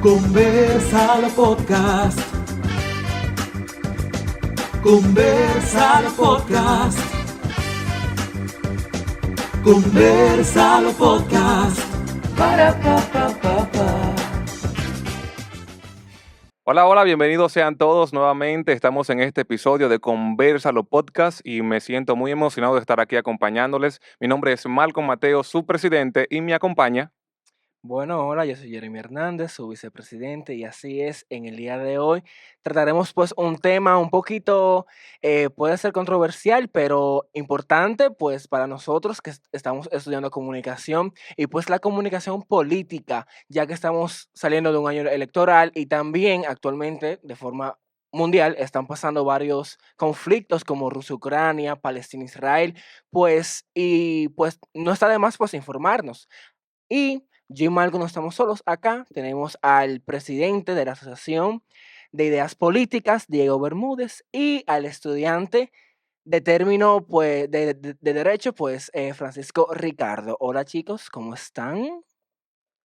Conversalo Podcast. Conversalo Podcast. Conversalo Podcast. Pa. Hola, bienvenidos sean todos nuevamente. Estamos en este episodio de Conversalo Podcast y me siento muy emocionado de estar aquí acompañándoles. Mi nombre es Malcolm Mateo, su presidente, y me acompaña. Bueno, hola, yo soy Jeremy Hernández, su vicepresidente, y así es, en el día de hoy trataremos pues un tema un poquito, puede ser controversial, pero importante pues para nosotros que estamos estudiando comunicación y pues la comunicación política, ya que estamos saliendo de un año electoral y también actualmente de forma mundial están pasando varios conflictos como Rusia-Ucrania, Palestina-Israel, pues y pues no está de más pues informarnos. Y yo y Marco no estamos solos acá, tenemos al presidente de la Asociación de Ideas Políticas, Diego Bermúdez, y al estudiante de término pues, de Derecho, pues Francisco Ricardo. Hola chicos, ¿cómo están?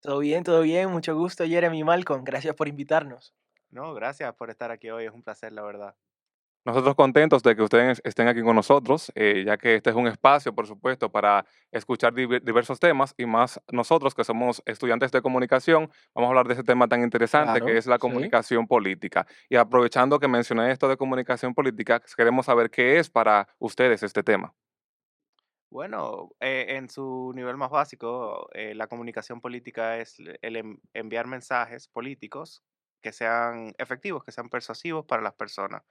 Todo bien, mucho gusto, Jeremy y Malcolm, gracias por invitarnos. No, gracias por estar aquí hoy, es un placer, la verdad. Nosotros contentos de que ustedes estén aquí con nosotros, ya que este es un espacio, por supuesto, para escuchar diversos temas y más nosotros que somos estudiantes de comunicación, vamos a hablar de ese tema tan interesante que Claro, es la sí. comunicación política. Y aprovechando que mencioné esto de comunicación política, queremos saber qué es para ustedes este tema. Bueno, en su nivel más básico, la comunicación política es enviar mensajes políticos que sean efectivos, que sean persuasivos para las personas.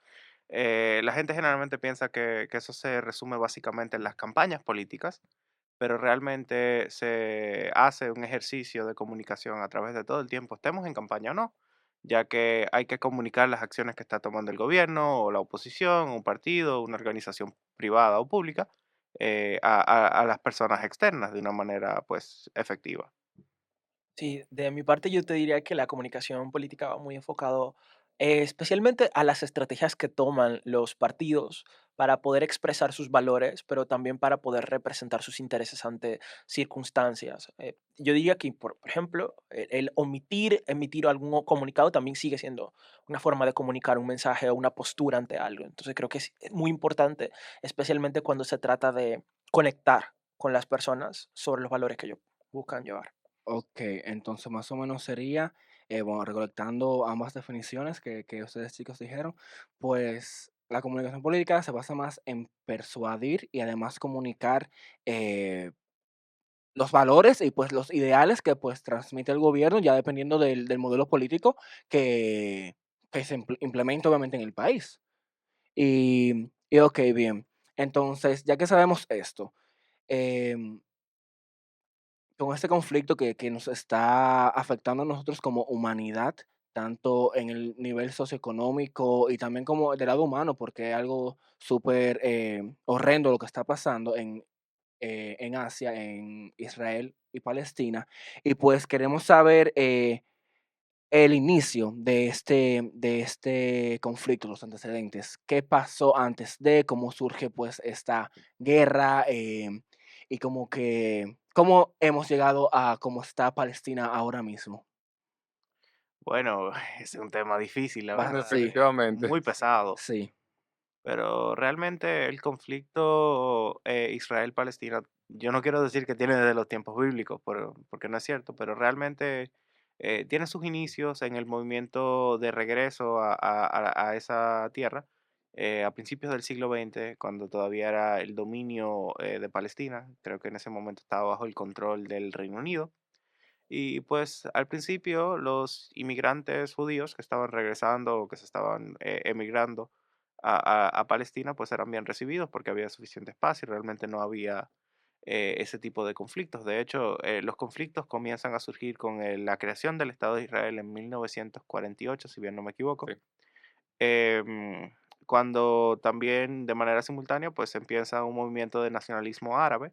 La gente generalmente piensa que eso se resume básicamente en las campañas políticas, pero realmente se hace un ejercicio de comunicación a través de todo el tiempo, estemos en campaña o no, ya que hay que comunicar las acciones que está tomando el gobierno o la oposición, un partido, una organización privada o pública, a las personas externas de una manera pues efectiva. Sí, de mi parte yo te diría que la comunicación política va muy enfocado especialmente a las estrategias que toman los partidos para poder expresar sus valores, pero también para poder representar sus intereses ante circunstancias. Yo diría que, por ejemplo, el emitir algún comunicado también sigue siendo una forma de comunicar un mensaje o una postura ante algo. Entonces creo que es muy importante, especialmente cuando se trata de conectar con las personas sobre los valores que ellos buscan llevar. Ok, entonces más o menos sería, bueno, recolectando ambas definiciones que ustedes chicos dijeron, pues la comunicación política se basa más en persuadir y además comunicar eh, los valores y pues los ideales que pues transmite el gobierno, ya dependiendo del modelo político que se implementa obviamente en el país. Y ok, bien. Entonces, ya que sabemos esto, em, con este conflicto que nos está afectando a nosotros como humanidad, tanto en el nivel socioeconómico y también como del lado humano, porque es algo súper horrendo lo que está pasando en Asia, en Israel y Palestina. Y pues queremos saber el inicio de este conflicto, los antecedentes. ¿Qué pasó antes de cómo surge pues esta guerra y como que cómo hemos llegado a cómo está Palestina ahora mismo? Bueno, ese es un tema difícil, la verdad, Sí, Definitivamente. muy pesado. sí. Pero realmente el conflicto Israel-Palestina, yo no quiero decir que tiene desde los tiempos bíblicos, porque no es cierto, pero realmente tiene sus inicios en el movimiento de regreso a esa tierra a principios del siglo XX, cuando todavía era el dominio de Palestina. Creo que en ese momento estaba bajo el control del Reino Unido. Y pues al principio los inmigrantes judíos que estaban regresando o que se estaban emigrando a Palestina pues eran bien recibidos porque había suficiente espacio y realmente no había ese tipo de conflictos. De hecho, los conflictos comienzan a surgir con la creación del Estado de Israel en 1948, si bien no me equivoco, Sí. em, cuando también de manera simultánea pues empieza un movimiento de nacionalismo árabe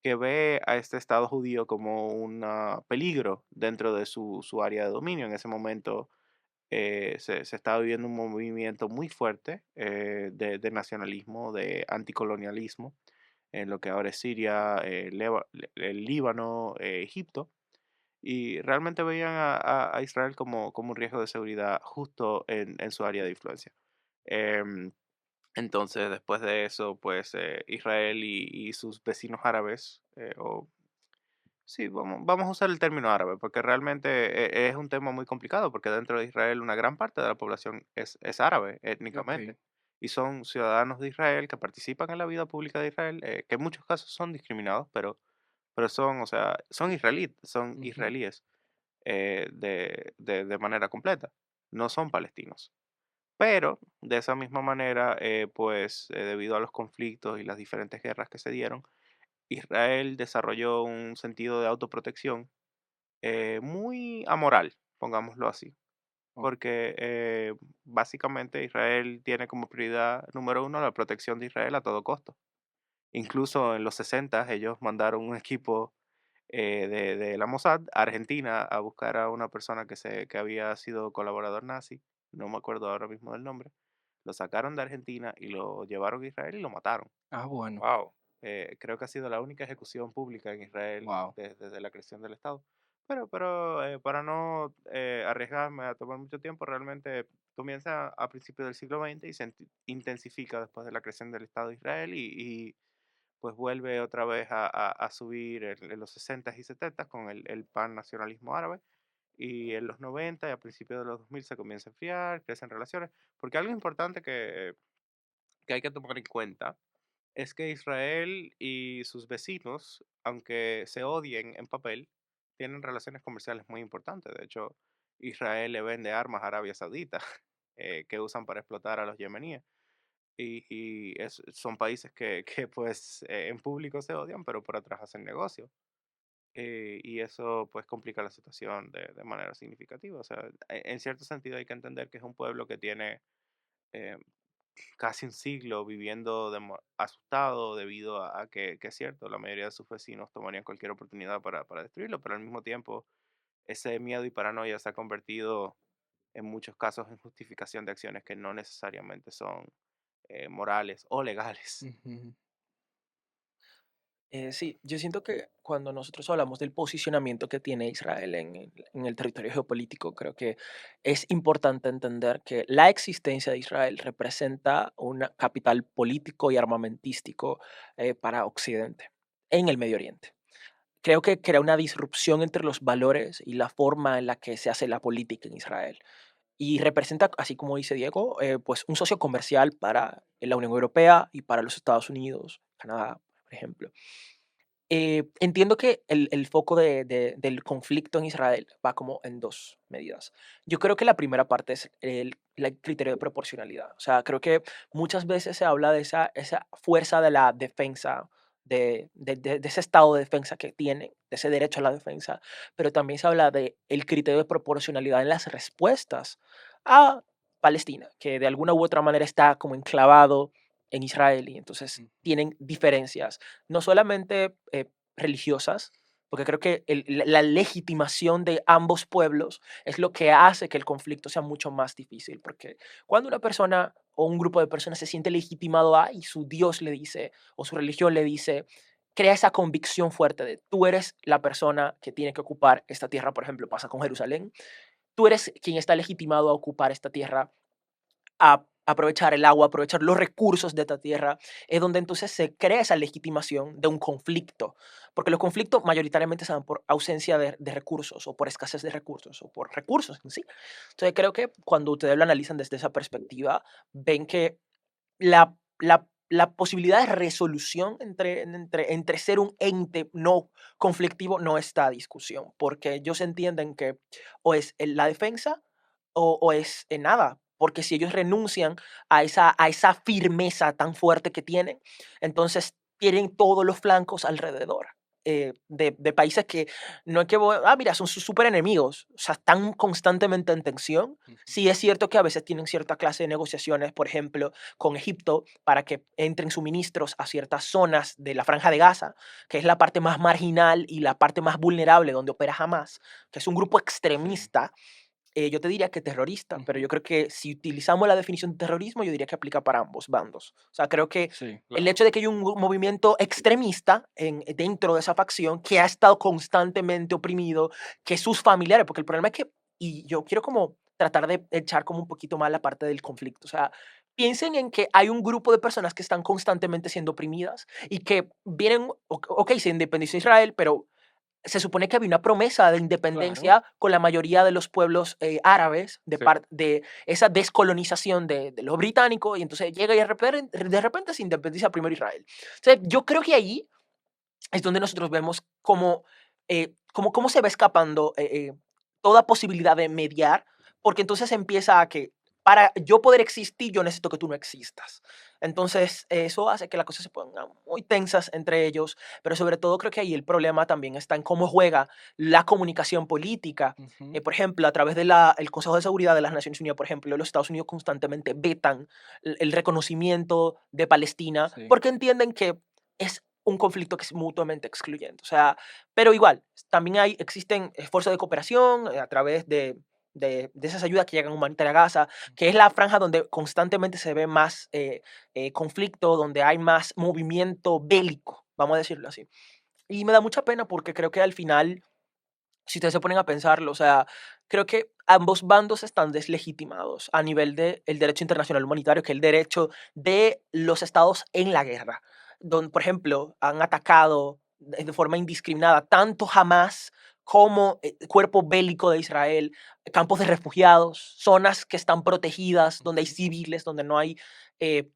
que ve a este Estado judío como un peligro dentro de su área de dominio. En ese momento se estaba viviendo un movimiento muy fuerte de nacionalismo, de anticolonialismo, en lo que ahora es Siria, el Líbano, Egipto. y realmente veían a Israel como un riesgo de seguridad justo en su área de influencia. Em, entonces, después de eso, pues Israel y sus vecinos árabes, sí, vamos a usar el término árabe, porque realmente es un tema muy complicado, porque dentro de Israel una gran parte de la población es árabe étnicamente, Ok. y son ciudadanos de Israel que participan en la vida pública de Israel, que en muchos casos son discriminados, pero son, o sea, son Ujú. israelíes de manera completa, no son palestinos. Pero de esa misma manera, pues debido a los conflictos y las diferentes guerras que se dieron, Israel desarrolló un sentido de autoprotección muy amoral, pongámoslo así, Oh, porque básicamente Israel tiene como prioridad número uno la protección de Israel a todo costo. Incluso en los 60 ellos mandaron un equipo de la Mossad a Argentina a buscar a una persona que había sido colaborador nazi, no me acuerdo ahora mismo del nombre, lo sacaron de Argentina y lo llevaron a Israel y lo mataron. bueno. Wow. Creo que ha sido la única ejecución pública en Israel Wow. desde la creación del Estado. Pero para no arriesgarme a tomar mucho tiempo, realmente comienza a principios del siglo XX y se intensifica después de la creación del Estado de Israel y, pues vuelve otra vez a subir en los 60 y 70 con el pan-nacionalismo árabe. Y en los 90 y a principios de los 2000 se comienza a enfriar, crecen relaciones. Porque algo importante que hay que tomar en cuenta es que Israel y sus vecinos, aunque se odien en papel, tienen relaciones comerciales muy importantes. De hecho, Israel le vende armas a Arabia Saudita que usan para explotar a los yemeníes. Y son países que pues en público se odian, pero por atrás hacen negocio. Y eso pues complica la situación de manera significativa. O sea, en cierto sentido hay que entender que es un pueblo que tiene eh, casi un siglo viviendo asustado debido a que es cierto, la mayoría de sus vecinos tomarían cualquier oportunidad para destruirlo, pero al mismo tiempo ese miedo y paranoia se ha convertido en muchos casos en justificación de acciones que no necesariamente son morales o legales. Ujú. Sí, yo siento que cuando nosotros hablamos del posicionamiento que tiene Israel en el territorio geopolítico, creo que es importante entender que la existencia de Israel representa un capital político y armamentístico para Occidente en el Medio Oriente. Creo que crea una disrupción entre los valores y la forma en la que se hace la política en Israel. Y representa, así como dice Diego, pues un socio comercial para la Unión Europea y para los Estados Unidos, Canadá, por ejemplo. Entiendo que el foco del conflicto en Israel va como en dos medidas. Yo creo que la primera parte es el criterio de proporcionalidad. O sea, creo que muchas veces se habla de esa fuerza de la defensa, de ese estado de defensa que tiene, de ese derecho a la defensa, pero también se habla del criterio de proporcionalidad en las respuestas a Palestina, que de alguna u otra manera está como enclavado en Israel y entonces Mm. tienen diferencias no solamente religiosas, porque creo que la legitimación de ambos pueblos es lo que hace que el conflicto sea mucho más difícil, porque cuando una persona o un grupo de personas se siente legitimado y su Dios le dice o su religión le dice, crea esa convicción fuerte de tú eres la persona que tiene que ocupar esta tierra, por ejemplo, pasa con Jerusalén, tú eres quien está legitimado a ocupar esta tierra, a aprovechar el agua, aprovechar los recursos de esta tierra, es donde entonces se crea esa legitimación de un conflicto, porque los conflictos mayoritariamente se dan por ausencia de recursos o por escasez de recursos o por recursos en sí. Entonces creo que cuando ustedes lo analizan desde esa perspectiva, ven que la posibilidad de resolución entre ser un ente no conflictivo no está a discusión, porque ellos entienden que o es la defensa o es en nada, porque si ellos renuncian a esa firmeza tan fuerte que tienen, entonces tienen todos los flancos alrededor. De países que no es que, mira, son sus súper enemigos, o sea, están constantemente en tensión. Ujú. Sí es cierto que a veces tienen cierta clase de negociaciones, por ejemplo, con Egipto, para que entren suministros a ciertas zonas de la Franja de Gaza, que es la parte más marginal y la parte más vulnerable donde opera Hamas, que es un grupo Sí. extremista yo te diría que terrorista, pero yo creo que si utilizamos la definición de terrorismo, yo diría que aplica para ambos bandos. O sea, creo que Sí, el Claro. hecho de que hay un movimiento extremista dentro de esa facción que ha estado constantemente oprimido, que sus familiares, porque el problema es que, y yo quiero como tratar de echar como un poquito más la parte del conflicto, o sea, piensen en que hay un grupo de personas que están constantemente siendo oprimidas y que vienen, ok, se independizó Israel, pero se supone que había una promesa de claro. independencia con la mayoría de los pueblos árabes Sí. de esa descolonización de los británicos y entonces llega y de repente se independiza primero Israel. Entonces, yo creo que ahí es donde nosotros vemos cómo se va escapando toda posibilidad de mediar, porque entonces empieza a que para yo poder existir, yo necesito que tú no existas. Entonces, eso hace que las cosas se pongan muy tensas entre ellos, pero sobre todo creo que ahí el problema también está en cómo juega la comunicación política. Ujú. Por ejemplo, a través del Consejo de Seguridad de las Naciones Unidas, por ejemplo, los Estados Unidos constantemente vetan el reconocimiento de Palestina Sí. porque entienden que es un conflicto que es mutuamente excluyente. O sea, pero igual, también existen esfuerzos de cooperación a través de esas ayudas que llegan humanitarias a Gaza, que es la franja donde constantemente se ve más conflicto, donde hay más movimiento bélico, vamos a decirlo así. Y me da mucha pena porque creo que al final, si ustedes se ponen a pensarlo, o sea, creo que ambos bandos están deslegitimados a nivel del derecho internacional humanitario, que es el derecho de los estados en la guerra, donde, por ejemplo, han atacado de forma indiscriminada tanto Hamas como el cuerpo bélico de Israel, campos de refugiados, zonas que están protegidas, donde hay Ujú. civiles, donde no hay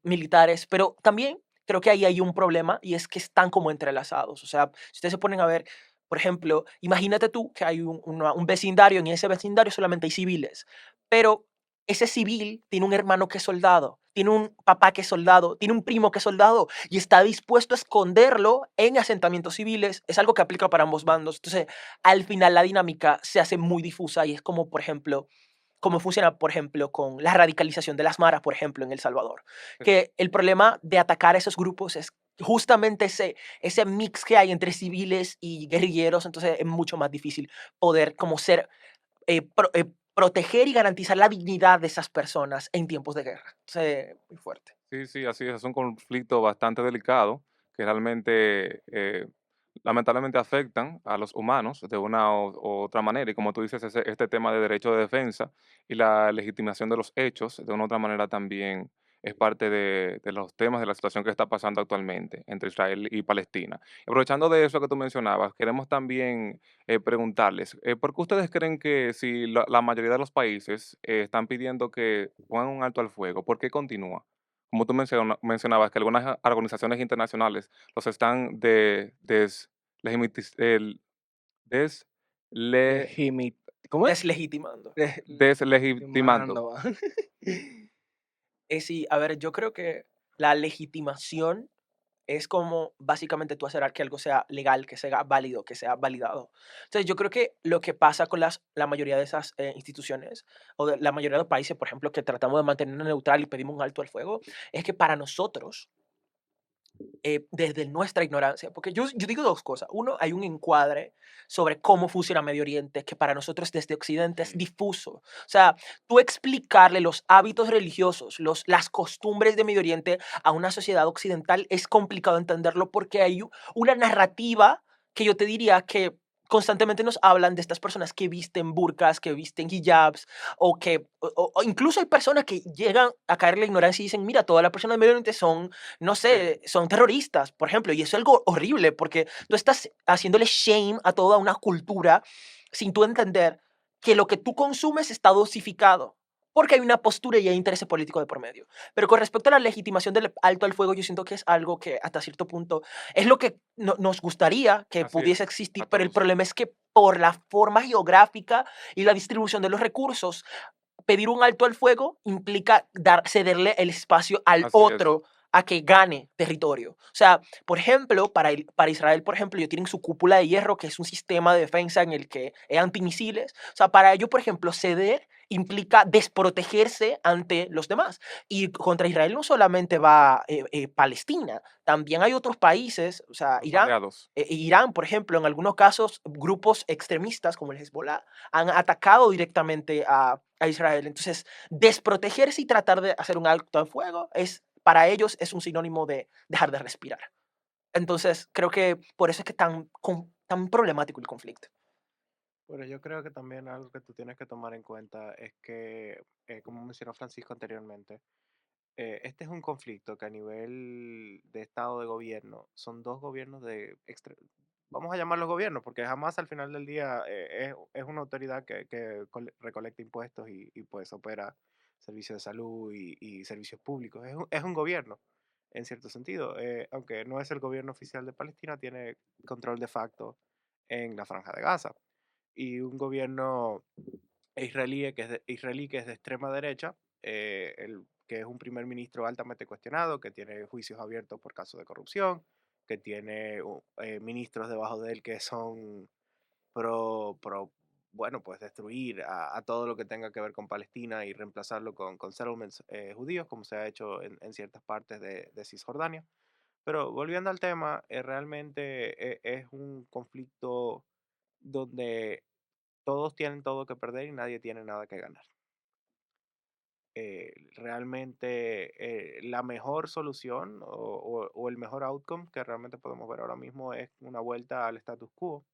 militares, pero también creo que ahí hay un problema y es que están como entrelazados. O sea, si ustedes se ponen a ver, por ejemplo, imagínate tú que hay un vecindario, en ese vecindario solamente hay civiles, pero ese civil tiene un hermano que es soldado, tiene un papá que es soldado, tiene un primo que es soldado y está dispuesto a esconderlo en asentamientos civiles. Es algo que aplica para ambos bandos. Entonces, al final la dinámica se hace muy difusa y es como, por ejemplo, cómo funciona, por ejemplo, con la radicalización de las maras, por ejemplo, en El Salvador. Sí. Que el problema de atacar a esos grupos es justamente ese mix que hay entre civiles y guerrilleros, entonces es mucho más difícil poder como proteger y garantizar la dignidad de esas personas en tiempos de guerra. Entonces, muy fuerte. Sí, sí, así es un conflicto bastante delicado que realmente lamentablemente afectan a los humanos de una u otra manera. Y como tú dices, este tema de derecho de defensa y la legitimación de los hechos de una u otra manera también es parte de los temas de la situación que está pasando actualmente entre Israel y Palestina. Aprovechando de eso que tú mencionabas, queremos también preguntarles, ¿por qué ustedes creen que si la mayoría de los países están pidiendo que pongan un alto al fuego, por qué continúa? Como tú mencionabas, que algunas organizaciones internacionales los están desle- Lejimi ¿Cómo es? Deslegitimando. deslegitimando. Legitimando. Sí, a ver, yo creo que la legitimación es como básicamente tú hacer que algo sea legal, que sea válido, que sea validado. Entonces, yo creo que lo que pasa con la mayoría de esas instituciones o de la mayoría de los países, por ejemplo, que tratamos de mantenernos neutral y pedimos un alto al fuego, es que para nosotros desde nuestra ignorancia, porque yo digo dos cosas. Uno, hay un encuadre sobre cómo funciona Medio Oriente que para nosotros desde Occidente es difuso. O sea, tú explicarle los hábitos religiosos, las costumbres de Medio Oriente a una sociedad occidental es complicado entenderlo porque hay una narrativa que yo te diría que constantemente nos hablan de estas personas que visten burkas, que visten hijabs, o incluso hay personas que llegan a caer en la ignorancia y dicen, mira, todas las personas de Medio Oriente son no Sí, sé, son terroristas, por ejemplo, y eso es algo horrible porque tú estás haciéndole shame a toda una cultura sin tú entender que lo que tú consumes está dosificado, porque hay una postura y hay intereses políticos de por medio. Pero con respecto a la legitimación del alto al fuego, yo siento que es algo que hasta cierto punto es lo que nos gustaría que así es, pudiese a existir, pero el todos. problema es que por la forma geográfica y la distribución de los recursos, pedir un alto al fuego implica cederle el espacio al Así es. otro a que gane territorio. O sea, por ejemplo, para Israel, por ejemplo, ellos tienen su cúpula de hierro, que es un sistema de defensa en el que es antimisiles. O sea, para ellos, por ejemplo, ceder implica desprotegerse ante los demás. Y contra Israel no solamente va Palestina, también hay otros países, o sea, Los Irán, aliados. Irán, por ejemplo, en algunos casos, grupos extremistas como el Hezbollah han atacado directamente a Israel. Entonces, desprotegerse y tratar de hacer un alto al fuego para ellos es un sinónimo de dejar de respirar. Entonces, creo que por eso es que tan problemático el conflicto. Pero yo creo que también algo que tú tienes que tomar en cuenta es que, como mencionó Francisco anteriormente, este es un conflicto que a nivel de Estado de gobierno son dos gobiernos vamos a llamarlos gobiernos, porque jamás al final del día es una autoridad que recolecta impuestos y pues opera servicios de salud y servicios públicos. Es un gobierno, en cierto sentido, aunque no es el gobierno oficial de Palestina, tiene control de facto en la Franja de Gaza. Y un gobierno israelí que es de extrema derecha, que es un primer ministro altamente cuestionado, que tiene juicios abiertos por casos de corrupción, que tiene ministros debajo de él que son pro bueno, pues destruir a todo lo que tenga que ver con Palestina y reemplazarlo con settlements judíos, como se ha hecho en ciertas partes de Cisjordania. Pero volviendo al tema, realmente es un conflicto donde todos tienen todo que perder y nadie tiene nada que ganar. Realmente la mejor solución o el mejor outcome que realmente podemos ver ahora mismo es una vuelta al status quo.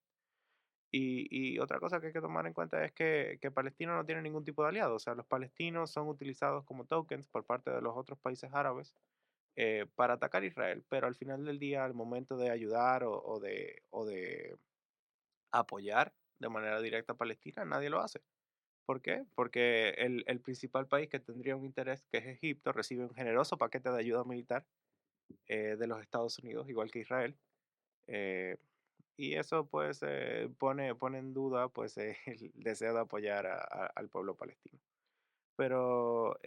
Y otra cosa que hay que tomar en cuenta es que Palestina no tiene ningún tipo de aliado. O sea, los palestinos son utilizados como tokens por parte de los otros países árabes para atacar a Israel. Pero al final del día, al momento de ayudar o de apoyar de manera directa a Palestina, nadie lo hace. ¿Por qué? Porque el principal país que tendría un interés, que es Egipto, recibe un generoso paquete de ayuda militar de los Estados Unidos, igual que Israel. eh, y eso pues pone en duda pues el deseo de apoyar al pueblo palestino. Pero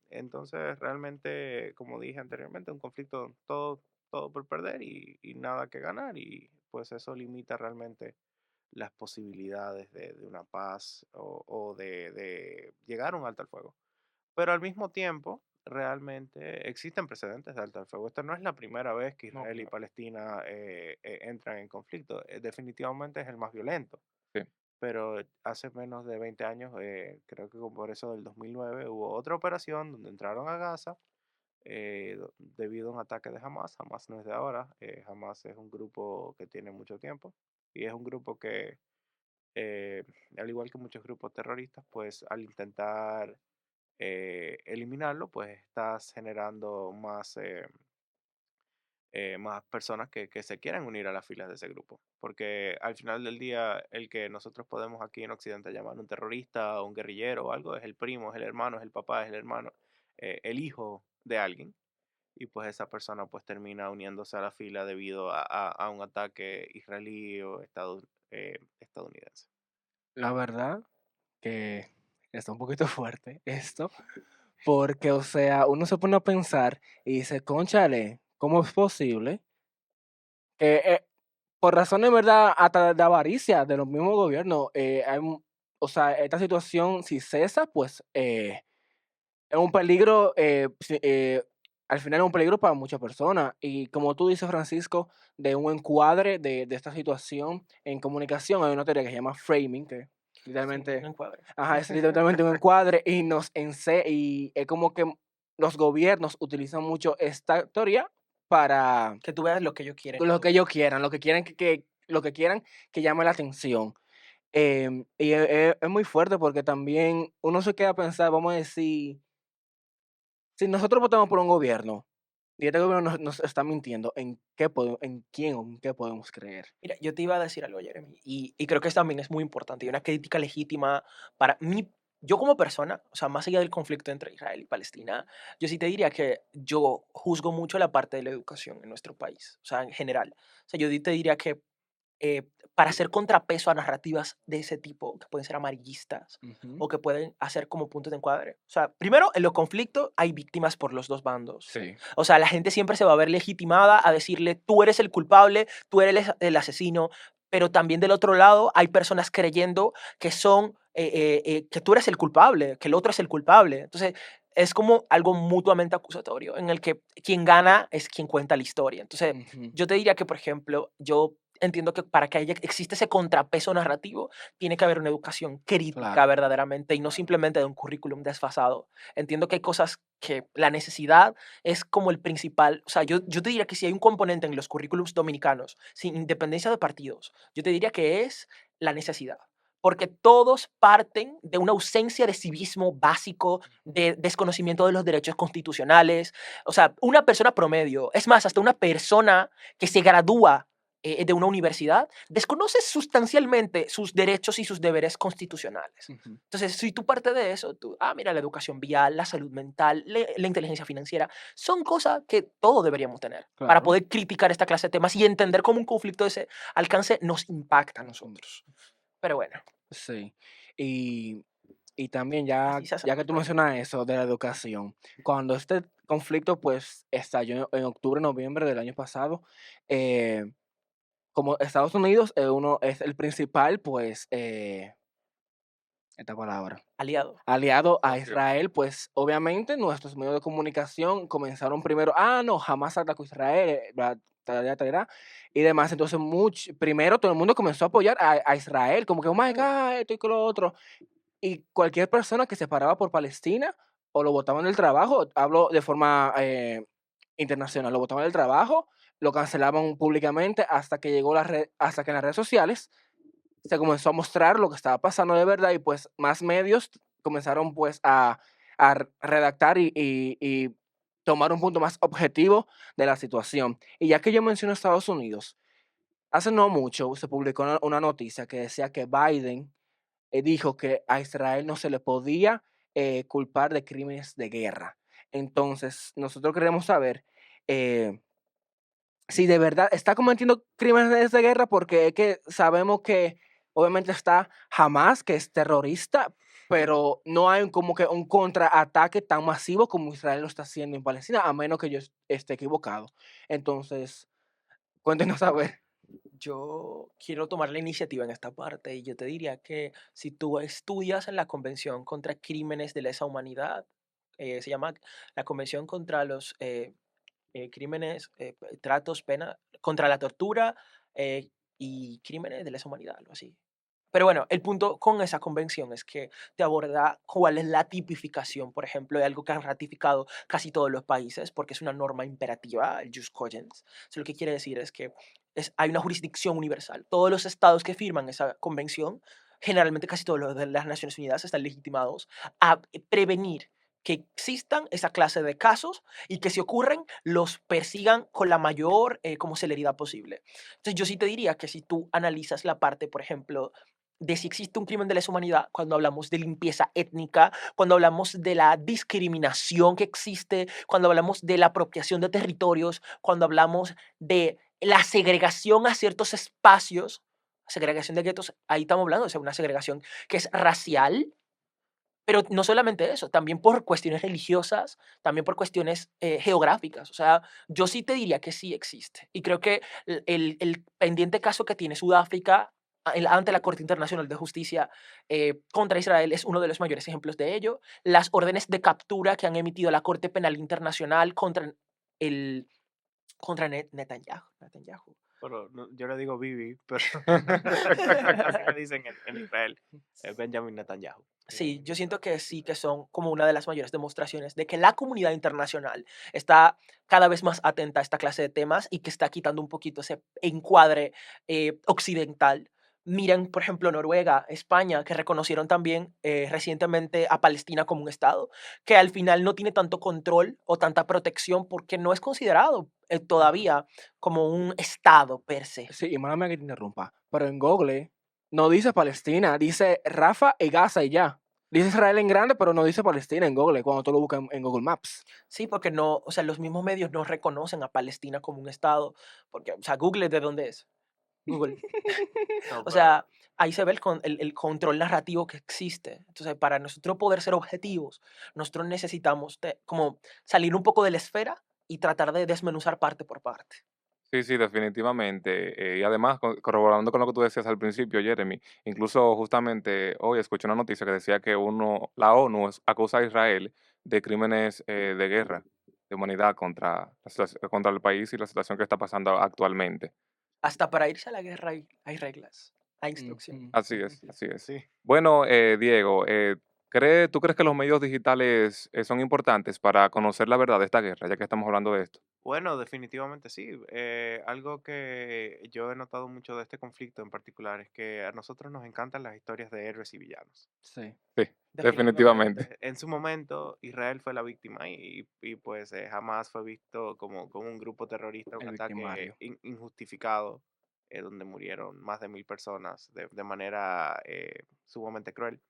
entonces realmente, como dije anteriormente, un conflicto todo por perder y nada que ganar y pues eso limita realmente las posibilidades de una paz o de llegar a un alto al fuego. Pero al mismo tiempo, realmente existen precedentes de alto al fuego. Esta no es la primera vez que No, Israel y claro. Palestina entran en conflicto. Definitivamente es el más violento. Sí. Pero hace menos de 20 años, creo que por eso del 2009, hubo otra operación donde entraron a Gaza debido a un ataque de Hamas. Hamas no es de ahora. Hamas es un grupo que tiene mucho tiempo y es un grupo que eh, al igual que muchos grupos terroristas, pues al intentar eliminarlo, pues estás generando más personas que se quieran unir a las filas de ese grupo. Porque al final del día, el que nosotros podemos aquí en Occidente llamar un terrorista o un guerrillero o algo, es el primo, es el hermano, es el papá, es el hermano, el hijo de alguien. Y pues esa persona pues termina uniéndose a la fila debido a un ataque israelí o estadounidense. La verdad que está un poquito fuerte esto, porque, o sea, uno se pone a pensar y dice, cónchale, ¿cómo es posible que por razones, ¿verdad?, hasta de avaricia de los mismos gobiernos, o sea, esta situación, si cesa, pues es un peligro, al final es un peligro para muchas personas. Y como tú dices, Francisco, de un encuadre de esta situación en comunicación, hay una teoría que se llama framing, que Sí, literalmente, un encuadre. ajá, es literalmente un encuadre y es como que los gobiernos utilizan mucho esta teoría para Que tú veas lo que ellos quieren. lo que ellos quieran, lo que quieran que llame la atención. Y es muy fuerte porque también uno se queda a pensar, vamos a decir, si nosotros votamos por un gobierno y este gobierno nos está mintiendo, ¿en quién o en qué podemos creer? Mira, yo te iba a decir algo, Jeremy, y creo que eso también es muy importante y una crítica legítima para mí. Yo como persona, o sea, más allá del conflicto entre Israel y Palestina, yo sí te diría que yo juzgo mucho la parte de la educación en nuestro país, o sea, en general. O sea, yo te diría que eh, para hacer contrapeso a narrativas de ese tipo, que pueden ser amarillistas Ujú. o que pueden hacer como puntos de encuadre. O sea, primero, en los conflictos hay víctimas por los dos bandos. Sí. O sea, la gente siempre se va a ver legitimada a decirle, tú eres el culpable, tú eres el asesino. pero también del otro lado hay personas creyendo que que tú eres el culpable, que el otro es el culpable. Entonces, es como algo mutuamente acusatorio, en el que quien gana es quien cuenta la historia. Entonces, Ujú, yo te diría que, por ejemplo, yo entiendo que para que exista ese contrapeso narrativo, tiene que haber una educación crítica claro, verdaderamente y no simplemente de un currículum desfasado. Entiendo que hay cosas que la necesidad es como el principal, o sea, yo te diría que si hay un componente en los currículums dominicanos, sin independencia de partidos, yo te diría que es la necesidad. Porque todos parten de una ausencia de civismo básico, de desconocimiento de los derechos constitucionales. O sea, una persona promedio, es más, hasta una persona que se gradúa de una universidad, desconoce sustancialmente sus derechos y sus deberes constitucionales. ujú, Entonces, si tú partes de eso, mira, la educación vial, la salud mental, la inteligencia financiera, son cosas que todos deberíamos tener para claro. poder criticar esta clase de temas y entender cómo un conflicto de ese alcance nos impacta a Ujú, nosotros. Pero bueno, sí. Y, y también así se hacen ya los que tú problemas. mencionas eso de la educación, cuando este conflicto pues estalló en octubre, noviembre del año pasado, eh, como Estados Unidos uno es el principal, pues, esta palabra, Aliado. aliado a Socio. Israel, pues obviamente nuestros medios de comunicación comenzaron primero, no, jamás atacó a Israel, tarara, tarara, y demás. Entonces, primero todo el mundo comenzó a apoyar a Israel, como que, oh my Mm, God, esto y que lo otro. Y cualquier persona que se paraba por Palestina o lo botaban del trabajo, hablo de forma internacional, lo botaban del trabajo, lo cancelaban públicamente hasta que en las redes sociales se comenzó a mostrar lo que estaba pasando de verdad y pues más medios comenzaron pues a redactar y tomar un punto más objetivo de la situación. Y ya que yo menciono Estados Unidos, hace no mucho se publicó una noticia que decía que Biden dijo que a Israel no se le podía culpar de crímenes de guerra. Entonces, nosotros queremos saber eh, si de verdad está cometiendo crímenes de guerra, porque es que sabemos que obviamente está Hamas, que es terrorista, pero no hay como que un contraataque tan masivo como Israel lo está haciendo en Palestina, a menos que yo esté equivocado. Entonces, cuéntenos a ver. Yo quiero tomar la iniciativa en esta parte y yo te diría que si tú estudias en la Convención contra Crímenes de Lesa Humanidad, se llama la Convención contra los crímenes, tratos, pena, contra la tortura y crímenes de lesa humanidad, algo así. Pero bueno, el punto con esa convención es que te aborda cuál es la tipificación, por ejemplo, de algo que han ratificado casi todos los países, porque es una norma imperativa, el jus cogens. Eso lo que quiere decir es que hay una jurisdicción universal. Todos los estados que firman esa convención, generalmente casi todos los de las Naciones Unidas, están legitimados a prevenir que existan esa clase de casos y que si ocurren los persigan con la mayor como celeridad posible. Entonces yo sí te diría que si tú analizas la parte, por ejemplo, de si existe un crimen de lesa humanidad, cuando hablamos de limpieza étnica, cuando hablamos de la discriminación que existe, cuando hablamos de la apropiación de territorios, cuando hablamos de la segregación a ciertos espacios, segregación de guetos, ahí estamos hablando de una segregación que es racial, pero no solamente eso, también por cuestiones religiosas, también por cuestiones geográficas. O sea, yo sí te diría que sí existe. Y creo que el pendiente caso que tiene Sudáfrica ante la Corte Internacional de Justicia contra Israel es uno de los mayores ejemplos de ello. Las órdenes de captura que han emitido la Corte Penal Internacional el, contra Netanyahu. Pero yo le digo Bibi, pero así le dicen en Israel, Benjamin Netanyahu. Sí, yo siento que sí que son como una de las mayores demostraciones de que la comunidad internacional está cada vez más atenta a esta clase de temas y que está quitando un poquito ese encuadre occidental. Miren, por ejemplo, Noruega, España, que reconocieron también recientemente a Palestina como un Estado, que al final no tiene tanto control o tanta protección porque no es considerado todavía como un Estado per se. Sí, y mándame que te interrumpa, pero en Google no dice Palestina, dice Rafa y Gaza y ya. Dice Israel en grande, pero no dice Palestina en Google cuando tú lo buscas en Google Maps. Sí, porque no, o sea, los mismos medios no reconocen a Palestina como un Estado, porque, o sea, Google, ¿de dónde es? Google. No, O pero sea, ahí se ve el control narrativo que existe. Entonces, para nosotros poder ser objetivos, nosotros necesitamos como salir un poco de la esfera y tratar de desmenuzar parte por parte. Sí, sí, definitivamente. Y además, corroborando con lo que tú decías al principio, Jeremy, incluso justamente hoy escuché una noticia que decía que la ONU acusa a Israel de crímenes de guerra, de humanidad contra el país y la situación que está pasando actualmente. Hasta para irse a la guerra hay reglas, hay instrucción. Ujú. Así es, así es. Sí. Bueno, Diego, ¿tú crees que los medios digitales son importantes para conocer la verdad de esta guerra, ya que estamos hablando de esto? Bueno, definitivamente sí. Algo que yo he notado mucho de este conflicto en particular es que a nosotros nos encantan las historias de héroes y villanos. Sí, Sí, definitivamente. Definitivamente. En su momento, Israel fue la víctima y pues jamás fue visto como un grupo terrorista, un el ataque victimario. injustificado, donde murieron más de 1000 personas de manera sumamente cruel.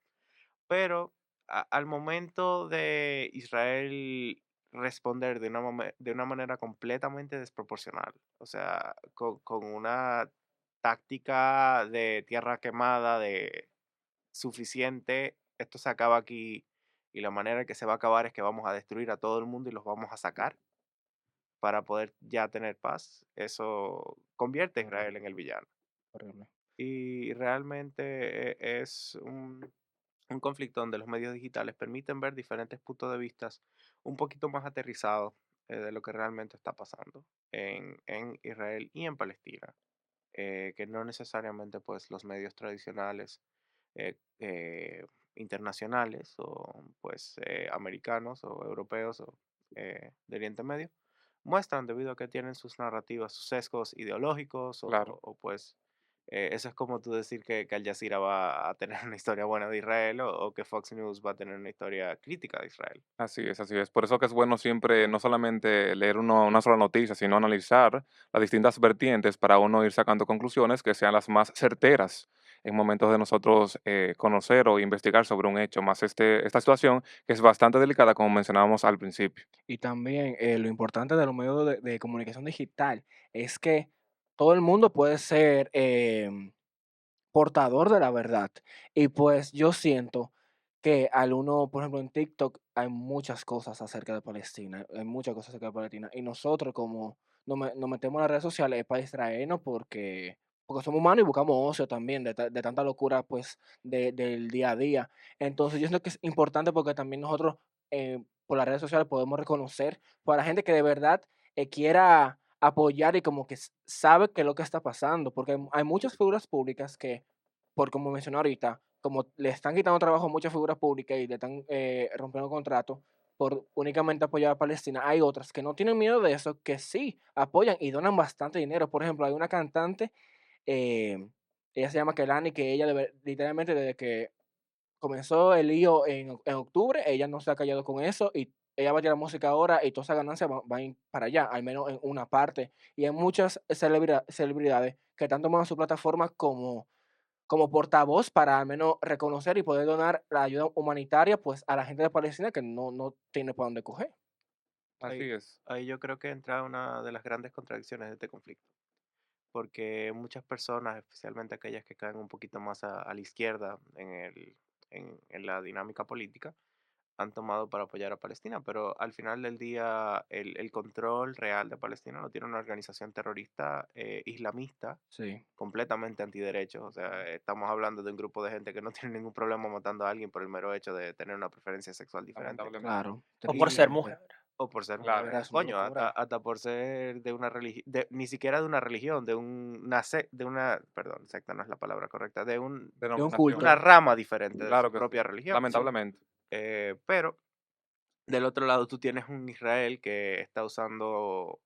Pero al momento de Israel responder de una manera completamente desproporcional, o sea, con una táctica de tierra quemada, de suficiente, esto se acaba aquí y la manera en que se va a acabar es que vamos a destruir a todo el mundo y los vamos a sacar para poder ya tener paz, eso convierte a Israel Horrible, en el villano. horrible. Y realmente es un conflicto donde los medios digitales permiten ver diferentes puntos de vista un poquito más aterrizados de lo que realmente está pasando en Israel y en Palestina, que no necesariamente pues los medios tradicionales eh, eh, internacionales o pues americanos o europeos o de Oriente Medio muestran debido a que tienen sus narrativas, sus sesgos ideológicos Claro. o, pues eso es como tú decir que Al Jazeera va a tener una historia buena de Israel o que Fox News va a tener una historia crítica de Israel. Así es, así es. Por eso que es bueno siempre no solamente leer una sola noticia, sino analizar las distintas vertientes para uno ir sacando conclusiones que sean las más certeras en momentos de nosotros conocer o investigar sobre un hecho, más esta situación que es bastante delicada, como mencionábamos al principio. Y también lo importante de los medios de comunicación digital es que todo el mundo puede ser portador de la verdad. Y pues yo siento que al uno, por ejemplo, en TikTok hay muchas cosas acerca de Palestina, hay muchas cosas acerca de Palestina. Y nosotros como nos metemos en las redes sociales es para distraernos porque somos humanos y buscamos ocio también de tanta locura pues del día a día. Entonces yo siento que es importante porque también nosotros por las redes sociales podemos reconocer para la gente que de verdad quiera apoyar y como que sabe qué es lo que está pasando, porque hay muchas figuras públicas que, por como mencioné ahorita, como le están quitando trabajo a muchas figuras públicas y le están rompiendo contratos por únicamente apoyar a Palestina, hay otras que no tienen miedo de eso, que sí apoyan y donan bastante dinero. Por ejemplo, hay una cantante, eh, ella se llama Kelani, que ella literalmente desde que comenzó el lío en octubre, ella no se ha callado con eso y ella va a tirar música ahora y toda esa ganancia va a ir para allá, al menos en una parte. Y hay muchas celebridades que están tomando su plataforma como portavoz para al menos reconocer y poder donar la ayuda humanitaria pues a la gente de Palestina que no tiene para dónde coger. Así Ahí, es. ahí yo creo que entra una de las grandes contradicciones de este conflicto, porque muchas personas, especialmente aquellas que caen un poquito más a la izquierda en la dinámica política, han tomado para apoyar a Palestina, pero al final del día el control real de Palestina lo tiene una organización terrorista islamista Sí, completamente antiderechos. O sea, estamos hablando de un grupo de gente que no tiene ningún problema matando a alguien por el mero hecho de tener una preferencia sexual diferente. Lamentablemente. claro, O por ser tristemente. mujer. O por ser De mujer. Claro. verdad, es una Coño, locura. hasta por ser de una religión, ni siquiera de una religión, de una, perdón, secta no es la palabra correcta, Es un Denominación. una culto. rama diferente de su Claro que sí. propia religión. Lamentablemente. Pero del otro lado tú tienes un Israel que está usando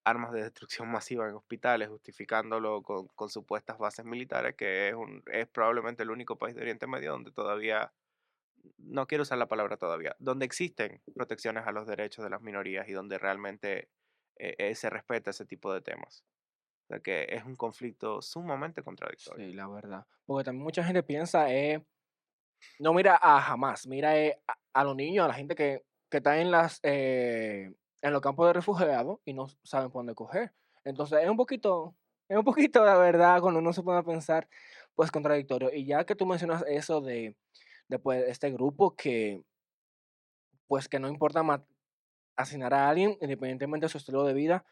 armas de destrucción masiva en hospitales, justificándolo con supuestas bases militares, que es probablemente el único país de Oriente Medio donde todavía, no quiero usar la palabra todavía, donde existen protecciones a los derechos de las minorías y donde realmente se respeta ese tipo de temas. O sea que es un conflicto sumamente contradictorio. Sí, la verdad. Porque también mucha gente piensa, no mira a Hamas, mira a los niños, a la gente que está en los campos de refugiados y no saben por dónde coger. Entonces es un poquito, la verdad, cuando uno se pone a pensar, pues contradictorio. Y ya que tú mencionas eso de pues, este grupo pues que no importa asignar a alguien, independientemente de su estilo de vida,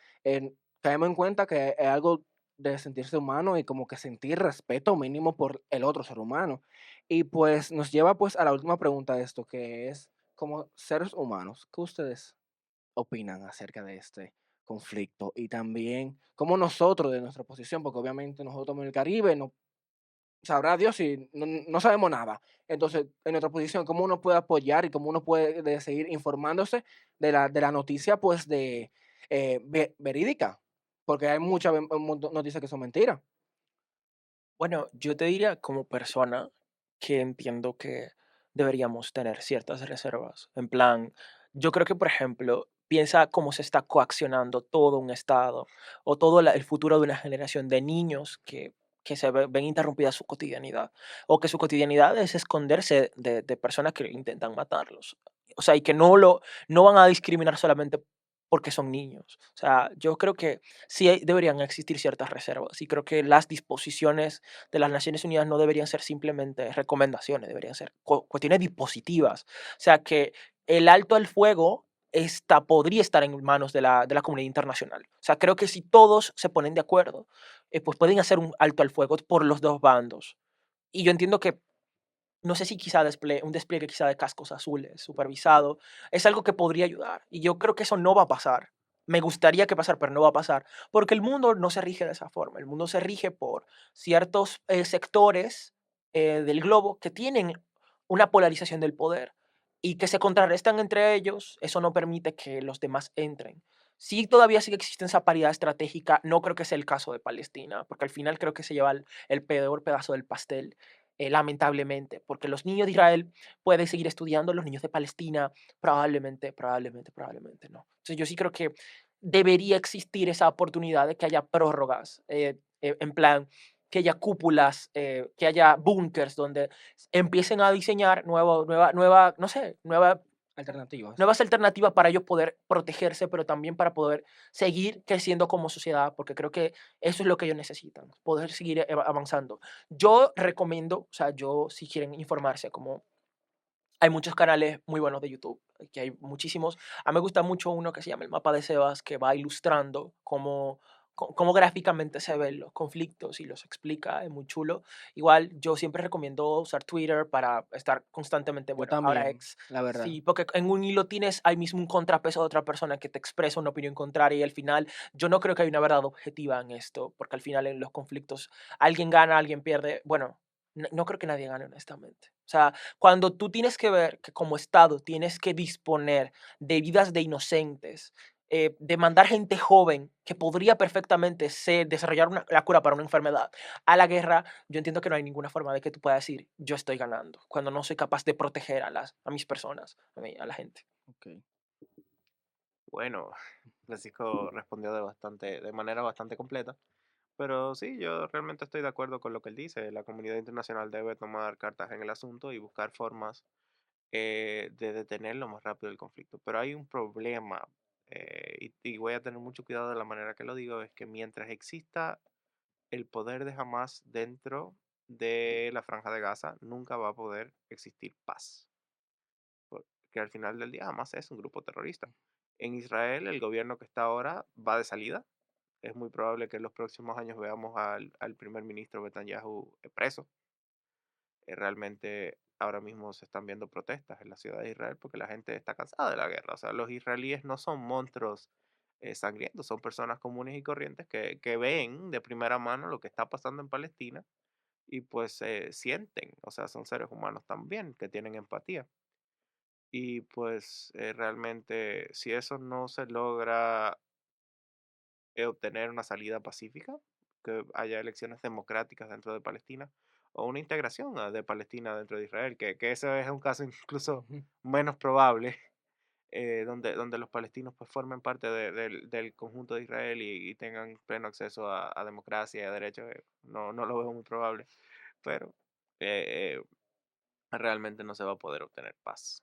caemos en cuenta que es algo de sentirse humano y como que sentir respeto mínimo por el otro ser humano. Y pues nos lleva pues a la última pregunta de esto, que es como seres humanos, ¿qué ustedes opinan acerca de este conflicto? Y también como nosotros de nuestra posición, porque obviamente nosotros en el Caribe no sabrá Dios si no sabemos nada. Entonces, en nuestra posición, ¿cómo uno puede apoyar y cómo uno puede seguir informándose de la noticia, pues, verídica? Porque hay muchas noticias que son mentiras. Bueno, yo te diría como persona que entiendo que deberíamos tener ciertas reservas. En plan, yo creo que, por ejemplo, piensa cómo se está coaccionando todo un estado o todo el futuro de una generación de niños que ven interrumpida su cotidianidad o que su cotidianidad es esconderse de personas que intentan matarlos. O sea, y que no van a discriminar solamente porque son niños. O sea, yo creo que sí deberían existir ciertas reservas y creo que las disposiciones de las Naciones Unidas no deberían ser simplemente recomendaciones, deberían ser cuestiones dispositivas. O sea, que el alto al fuego podría estar en manos de la comunidad internacional. O sea, creo que si todos se ponen de acuerdo, pues pueden hacer un alto al fuego por los dos bandos. Y yo entiendo que no sé si quizá un despliegue quizá de cascos azules supervisado es algo que podría ayudar. Y yo creo que eso no va a pasar. Me gustaría que pasara, pero no va a pasar. Porque el mundo no se rige de esa forma. El mundo se rige por ciertos sectores del globo que tienen una polarización del poder y que se contrarrestan entre ellos. Eso no permite que los demás entren. Si todavía sigue existiendo esa paridad estratégica, no creo que sea el caso de Palestina, porque al final creo que se lleva el peor pedazo del pastel, lamentablemente, porque los niños de Israel pueden seguir estudiando, los niños de Palestina probablemente no. Entonces yo sí creo que debería existir esa oportunidad de que haya prórrogas, en plan, que haya cúpulas, que haya búnkers donde empiecen a diseñar no sé, Alternativas. nuevas alternativas para ellos poder protegerse, pero también para poder seguir creciendo como sociedad, porque creo que eso es lo que ellos necesitan, poder seguir avanzando. Yo recomiendo, o sea, yo si quieren informarse, como hay muchos canales muy buenos de YouTube, que hay muchísimos. A mí me gusta mucho uno que se llama El Mapa de Sebas, que va ilustrando cómo gráficamente se ven los conflictos y los explica, es muy chulo. Igual yo siempre recomiendo usar Twitter para estar constantemente, Yo bueno, ahora también, ex, la verdad. sí, porque en un hilo tienes ahí mismo un contrapeso de otra persona que te expresa una opinión contraria y al final yo no creo que hay una verdad objetiva en esto, porque al final en los conflictos alguien gana, alguien pierde. Bueno, no creo que nadie gane honestamente. O sea, cuando tú tienes que ver que como Estado tienes que disponer de vidas de inocentes, de mandar gente joven que podría perfectamente desarrollar la cura para una enfermedad a la guerra, yo entiendo que no hay ninguna forma de que tú puedas decir, yo estoy ganando, cuando no soy capaz de proteger a mis personas, a la gente. Ok. Bueno, Francisco respondió de manera bastante completa. Pero sí, yo realmente estoy de acuerdo con lo que él dice. La comunidad internacional debe tomar cartas en el asunto y buscar formas de detener lo más rápido el conflicto. Pero hay un problema, y voy a tener mucho cuidado de la manera que lo digo, es que mientras exista el poder de Hamas dentro de la Franja de Gaza, nunca va a poder existir paz. Porque al final del día Hamas es un grupo terrorista. En Israel, el gobierno que está ahora va de salida. Es muy probable que en los próximos años veamos al primer ministro Netanyahu preso. Realmente ahora mismo se están viendo protestas en la ciudad de Israel porque la gente está cansada de la guerra. O sea, los israelíes no son monstruos sangrientos, son personas comunes y corrientes que ven de primera mano lo que está pasando en Palestina y pues sienten, o sea, son seres humanos también que tienen empatía. Y pues realmente si eso no se logra obtener una salida pacífica, que haya elecciones democráticas dentro de Palestina o una integración de Palestina dentro de Israel, que ese es un caso incluso Ujú. menos probable, donde los palestinos pues formen parte del conjunto de Israel y tengan pleno acceso a democracia y a derechos. No lo veo muy probable, pero eh, realmente no se va a poder obtener paz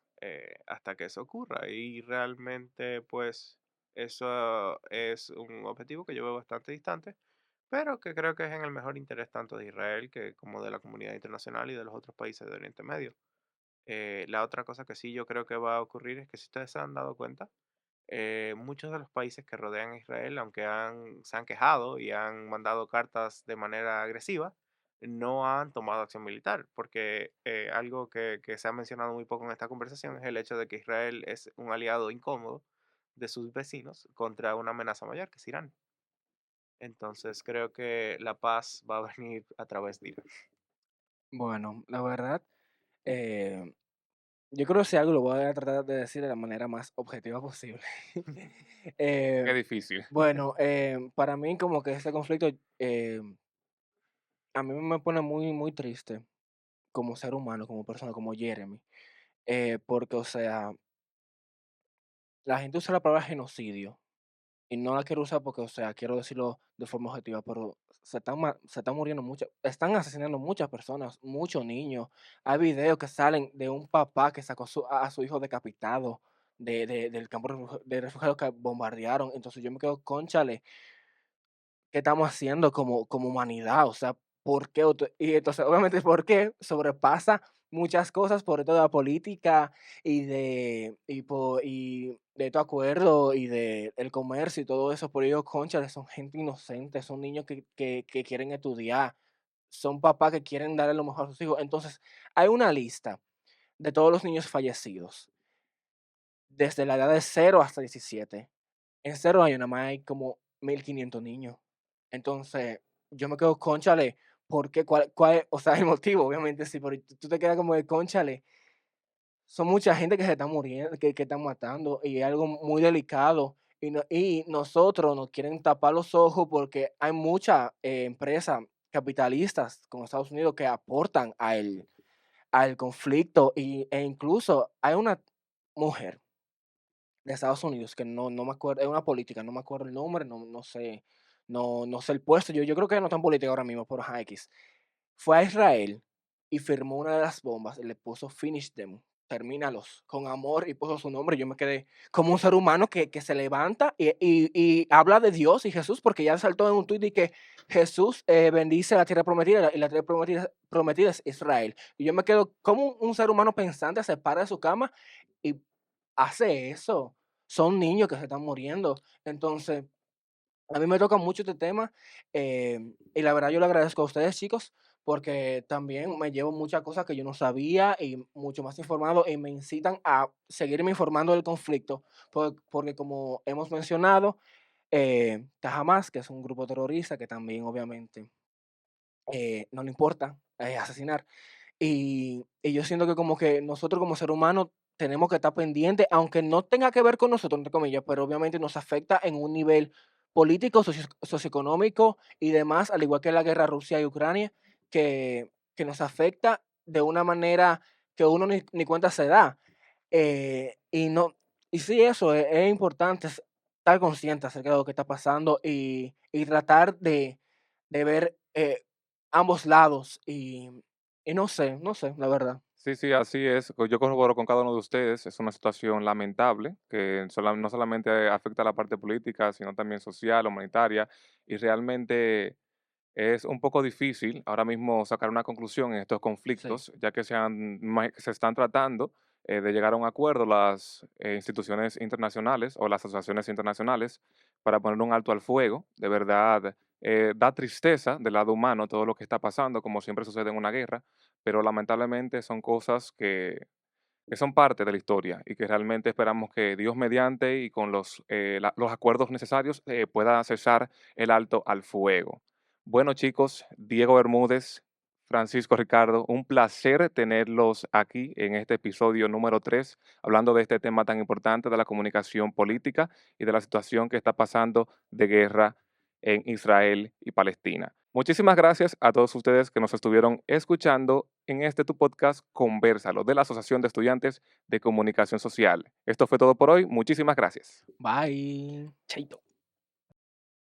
hasta que eso ocurra. Y realmente, pues, eso es un objetivo que yo veo bastante distante, pero que creo que es en el mejor interés tanto de Israel que como de la comunidad internacional y de los otros países de Oriente Medio. La otra cosa que sí yo creo que va a ocurrir es que si ustedes se han dado cuenta, muchos de los países que rodean a Israel, aunque se han quejado y han mandado cartas de manera agresiva, no han tomado acción militar, porque algo que se ha mencionado muy poco en esta conversación es el hecho de que Israel es un aliado incómodo de sus vecinos contra una amenaza mayor, que es Irán. Entonces creo que la paz va a venir a través de Irán. Bueno, la verdad, eh, yo creo que si algo lo voy a tratar de decir de la manera más objetiva posible. Qué Eh, difícil. bueno, para mí como que este conflicto a mí me pone muy, muy triste como ser humano, como persona, como Jeremy, porque, o sea, la gente usa la palabra genocidio y no la quiero usar porque, o sea, quiero decirlo de forma objetiva, pero se están muriendo muchas, están asesinando muchas personas, muchos niños. Hay videos que salen de un papá que sacó a su hijo decapitado del campo de refugiados que bombardearon. Entonces yo me quedo, cónchale, ¿qué estamos haciendo como humanidad? O sea, ¿por qué? Y entonces, obviamente, ¿por qué? Sobrepasa muchas cosas, por todo la política y de tu acuerdo y de el comercio y todo eso. Por ello, cónchale, son gente inocente, son niños que quieren estudiar, son papás que quieren darle lo mejor a sus hijos. Entonces, hay una lista de todos los niños fallecidos, desde la edad de 0 hasta 17. En 0 años nada más hay como 1.500 niños. Entonces, yo me quedo, cónchale, ¿por qué? ¿Cuál es? O sea, el motivo, obviamente sí, pero tú te quedas como de, cónchale, son mucha gente que se está muriendo, que están matando, y es algo muy delicado. Y nosotros nos quieren tapar los ojos porque hay muchas empresas capitalistas con Estados Unidos que aportan al conflicto, e incluso hay una mujer de Estados Unidos, que no me acuerdo, es una política, no me acuerdo el nombre, no sé, no sé el puesto, yo creo que no está en política ahora mismo, por ajá, X. Fue a Israel y firmó una de las bombas y le puso "Finish them", termínalos, con amor, y puso su nombre. Yo me quedé como un ser humano que se levanta y habla de Dios y Jesús, porque ya saltó en un tuit de que Jesús bendice la tierra prometida y la tierra prometida es Israel. Y yo me quedo como un ser humano pensante se para de su cama y hace eso. Son niños que se están muriendo. Entonces, a mí me toca mucho este tema, y la verdad yo le agradezco a ustedes, chicos, porque también me llevo muchas cosas que yo no sabía y mucho más informado, y me incitan a seguirme informando del conflicto, porque como hemos mencionado, está Hamas, que es un grupo terrorista que también obviamente no le importa asesinar. Y yo siento que como que nosotros como ser humano tenemos que estar pendientes, aunque no tenga que ver con nosotros, entre comillas, pero obviamente nos afecta en un nivel político, socioeconómico y demás, al igual que la guerra Rusia y Ucrania, que nos afecta de una manera que uno ni cuenta se da. Y no, y sí, eso es importante, estar consciente acerca de lo que está pasando y tratar de ver ambos lados y no sé, la verdad. Sí, sí, así es. Yo corroboro con cada uno de ustedes. Es una situación lamentable que no solamente afecta a la parte política, sino también social, humanitaria, y realmente es un poco difícil ahora mismo sacar una conclusión en estos Sí, conflictos, ya que se están tratando de llegar a un acuerdo las instituciones internacionales o las asociaciones internacionales para poner un alto al fuego. De verdad, da tristeza del lado humano todo lo que está pasando, como siempre sucede en una guerra, pero lamentablemente son cosas que son parte de la historia y que realmente esperamos que Dios mediante y con los acuerdos necesarios pueda cesar el alto al fuego. Bueno, chicos, Diego Bermúdez, Francisco Ricardo, un placer tenerlos aquí en este episodio número 3, hablando de este tema tan importante de la comunicación política y de la situación que está pasando de guerra en Israel y Palestina. Muchísimas gracias a todos ustedes que nos estuvieron escuchando en este tu podcast Convérsalo de la Asociación de Estudiantes de Comunicación Social. Esto fue todo por hoy. Muchísimas gracias. bye. Chaito.